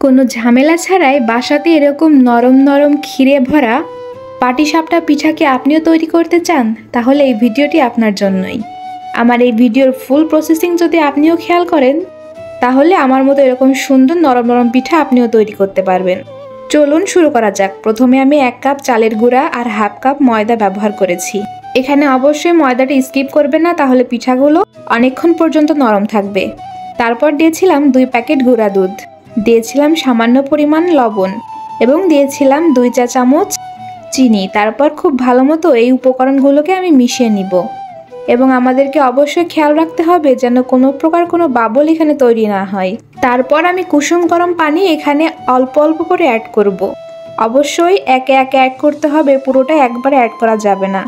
কোনো ঝামেলা ছাড়াই বাসাতে এরকম নরম নরম ক্ষীরে ভরা পাটিসাপটা পিঠা কি আপনিও তৈরি করতে চান? তাহলে এই ভিডিওটি আপনার জন্যই। আমার এই ভিডিওর ফুল প্রসেসিং যদি আপনিও খেয়াল করেন, তাহলে আমার মতো এরকম সুন্দর নরম নরম পিঠা আপনিও তৈরি করতে পারবেন। চলুন শুরু করা যাক। প্রথমে আমি 1 কাপ চালের গুঁড়া আর হাফ কাপ ময়দা ব্যবহার করেছি। এখানে অবশ্যই ময়দাটা স্কিপ করবেন না, তাহলে পিঠাগুলো অনেকক্ষণ পর্যন্ত নরম থাকবে। তারপর দিয়েছিলাম 2 প্যাকেট গুঁড়া দুধ, দিয়েছিলাম সামান্য পরিমাণ লবণ এবং দিয়েছিলাম 2 চা চামচ চিনি। তারপর খুব ভালো মতো এই উপকরণগুলোকে আমি মিশিয়ে নিব এবং আমাদেরকে অবশ্যই খেয়াল রাখতে হবে যেন কোনো প্রকার কোনো বাবল এখানে তৈরি না হয়। তারপর আমি কুসুম গরম পানি এখানে অল্প অল্প করে অ্যাড করব। অবশ্যই একে একে অ্যাড করতে হবে, পুরোটা একবারে অ্যাড করা যাবে না।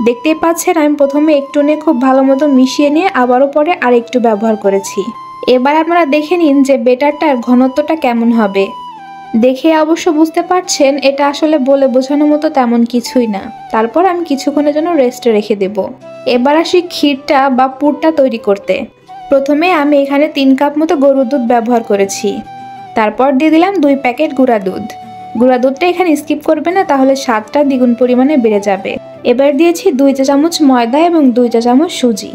দেখতেই পাচ্ছেন আমি প্রথমে একটু নিয়ে খুব ভালো মতো মিশিয়ে নিয়ে আবারও পরে আর একটু ব্যবহার করেছি। এবার আপনারা দেখে নিন যে বেটারটার ঘনত্বটা কেমন হবে। দেখে অবশ্য বুঝতে পারছেন এটা আসলে বলে বোঝানোর মতো তেমন কিছুই না। তারপর আমি কিছুক্ষণের জন্য রেস্টে রেখে দেব। এবার আসি ক্ষীরটা বা পুরটা তৈরি করতে। প্রথমে আমি এখানে 3 কাপ মতো গরুর দুধ ব্যবহার করেছি। তারপর দিয়ে দিলাম 2 প্যাকেট গুঁড়া দুধ। গুঁড়া দুধটা এখানে স্কিপ করবে না, তাহলে স্বাদটা দ্বিগুণ পরিমাণে বেড়ে যাবে। এবার দিয়েছি 2 চা চামচ ময়দা এবং 2 চা চামচ সুজি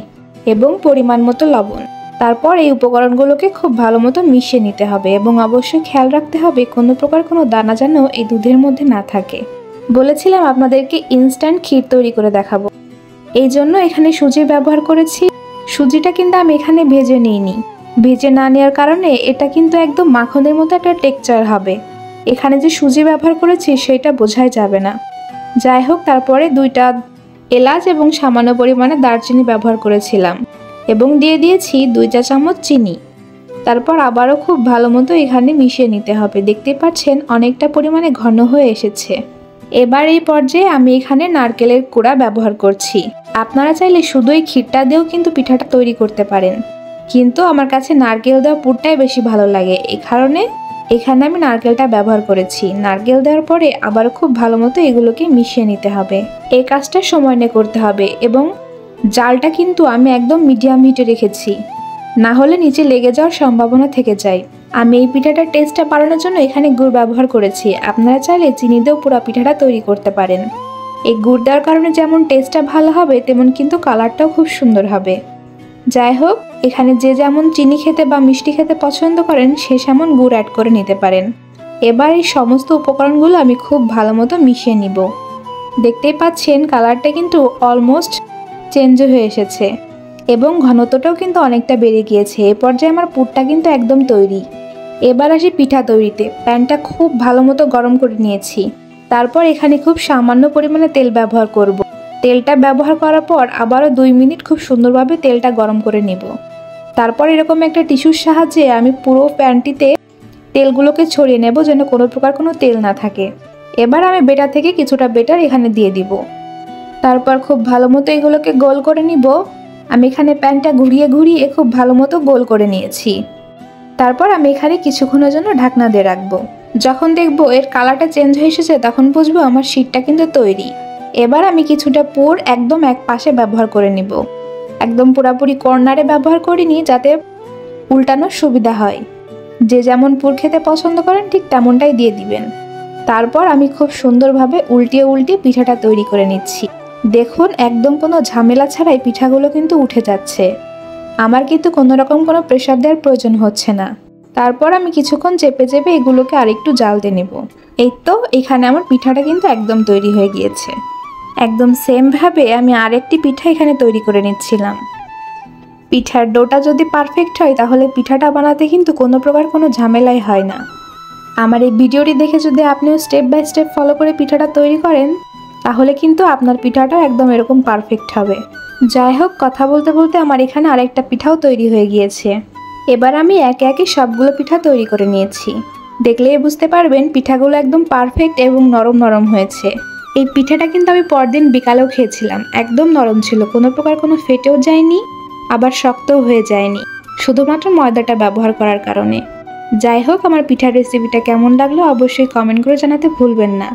এবং পরিমাণ মতো লবণ। তারপর এই উপকরণগুলোকে খুব ভালো মতো মিশিয়ে নিতে হবে এবং অবশ্যই খেয়াল রাখতে হবে কোনো প্রকার কোনো দানা যেন এই দুধের মধ্যে না থাকে। বলেছিলাম আপনাদেরকে ইনস্ট্যান্ট ক্ষীর তৈরি করে দেখাবো, এই জন্য এখানে সুজি ব্যবহার করেছি। সুজিটা কিন্তু আমি এখানে ভেজে নিইনি। ভেজে না নেওয়ার কারণে এটা কিন্তু একদম মাখনের মতো একটা টেক্সচার হবে। এখানে যে সুজি ব্যবহার করেছি সেটা বোঝাই যাবে না। যাই হোক, তারপরে 2টা এলাচ এবং সামান্য পরিমাণে দারচিনি ব্যবহার করেছিলাম এবং দিয়ে দিয়েছি 2 চা চামচ চিনি। তারপর আবারও খুব ভালো মতো এখানে মিশিয়ে নিতে হবে। দেখতে পাচ্ছেন অনেকটা পরিমাণে ঘন হয়ে এসেছে। এবার এই পর্যায়ে আমি এখানে নারকেলের কোড়া ব্যবহার করছি। আপনারা চাইলে শুধু এই ক্ষীরটা দিয়েও কিন্তু পিঠাটা তৈরি করতে পারেন, কিন্তু আমার কাছে নারকেল দেওয়া পুরটাই বেশি ভালো লাগে, এই কারণে এখানে আমি নারকেলটা ব্যবহার করেছি। নারকেল দেওয়ার পরে আবারও খুব ভালো মতো এগুলোকে মিশিয়ে নিতে হবে। এই কাজটা সময় নিয়ে করতে হবে এবং জালটা কিন্তু আমি একদম মিডিয়াম হিটে রেখেছি, না হলে নিচে লেগে যাওয়ার সম্ভাবনা থেকে যায়। আমি এই পিঠাটার টেস্টটা বাড়ানোর জন্য এখানে গুড় ব্যবহার করেছি। আপনারা চাইলে চিনি দিয়েও পুরো পিঠাটা তৈরি করতে পারেন। এই গুড় দেওয়ার কারণে যেমন টেস্টটা ভালো হবে, তেমন কিন্তু কালারটাও খুব সুন্দর হবে। যাই হোক, এখানে যে যেমন চিনি খেতে বা মিষ্টি খেতে পছন্দ করেন সে সেমন গুড় অ্যাড করে নিতে পারেন। এবার এই সমস্ত উপকরণগুলো আমি খুব ভালো মতো মিশিয়ে নিব। দেখতেই পাচ্ছেন কালারটা কিন্তু অলমোস্ট চেঞ্জ হয়ে এসেছে এবং ঘনত্বটাও কিন্তু অনেকটা বেড়ে গিয়েছে। এ পর্যায়ে আমার পুরটা কিন্তু একদম তৈরি। এবার আসি পিঠা তৈরিতে। প্যানটা খুব ভালো মতো গরম করে নিয়েছি। তারপর এখানে খুব সামান্য পরিমাণে তেল ব্যবহার করব। তেলটা ব্যবহার করার পর আবারও 2 মিনিট খুব সুন্দরভাবে তেলটা গরম করে নেব। তারপর এরকম একটা টিস্যুর সাহায্যে আমি পুরো প্যানটিতে তেলগুলোকে ছড়িয়ে নেব যেন কোনো প্রকার কোনো তেল না থাকে। এবার আমি বেটার থেকে কিছুটা বেটার এখানে দিয়ে দিব। তারপর খুব ভালো মতো এগুলোকে গোল করে নিব। আমি এখানে প্যানটা ঘুরিয়ে ঘুরিয়ে খুব ভালো মতো গোল করে নিয়েছি। তারপর আমি এখানে কিছুক্ষণের জন্য ঢাকনা দিয়ে রাখবো। যখন দেখবো এর কালারটা চেঞ্জ হয়ে এসেছে তখন বুঝবো আমার শীটটা কিন্তু তৈরি। এবার আমি কিছুটা পুর একদম এক পাশে ব্যবহার করে নিব। একদম পুরাপুরি কর্নারে ব্যবহার করিনি, যাতে উল্টানোর সুবিধা হয়। যে যেমন পুর খেতে পছন্দ করেন ঠিক তেমনটাই দিয়ে দিবেন। তারপর আমি খুব সুন্দরভাবে উল্টিয়ে উল্টিয়ে পিঠাটা তৈরি করে নিচ্ছি। দেখুন একদম কোনো ঝামেলা ছাড়াই পিঠাগুলো কিন্তু উঠে যাচ্ছে। আমার কিন্তু কোনো রকম কোনো প্রেসার দেওয়ার প্রয়োজন হচ্ছে না। তারপর আমি কিছুক্ষণ চেপে চেপে এগুলোকে আরেকটু জাল দিয়ে নেব। এই তো এখানে আমার পিঠাটা কিন্তু একদম তৈরি হয়ে গিয়েছে। একদম সেমভাবে আমি আরেকটি পিঠা এখানে তৈরি করে নিচ্ছিলাম। পিঠার ডোটা যদি পারফেক্ট হয় তাহলে পিঠাটা বানাতে কিন্তু কোনো প্রকার কোনো ঝামেলাই হয় না। আমার এই ভিডিওটি দেখে যদি আপনিও স্টেপ বাই স্টেপ ফলো করে পিঠাটা তৈরি করেন তাহলে কিন্তু আপনার পিঠাটাও একদম এরকম পারফেক্ট হবে। যাই হোক, কথা বলতে বলতে আমার এখানে আরেকটা পিঠাও তৈরি হয়ে গিয়েছে। এবার আমি একে একে সবগুলো পিঠা তৈরি করে নিয়েছি। দেখলেই বুঝতে পারবেন পিঠাগুলো একদম পারফেক্ট এবং নরম নরম হয়েছে। এই পিঠাটা কিন্তু আমি পরদিন বিকালেও খেয়েছিলাম। একদম নরম ছিল, কোনো প্রকার কোনো ফেটেও যায়নি আবার শক্তও হয়ে যায়নি, শুধুমাত্র ময়দাটা ব্যবহার করার কারণে। যাই হোক, আমার পিঠার রেসিপিটা কেমন লাগলো অবশ্যই কমেন্ট করে জানাতে ভুলবেন না।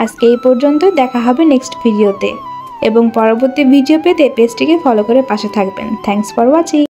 আজকে এই পর্যন্তই, দেখা হবে নেক্সট ভিডিওতে এবং পরবর্তী ভিডিও পেতে পেজটিকে ফলো করে পাশে থাকবেন। Thanks for watching.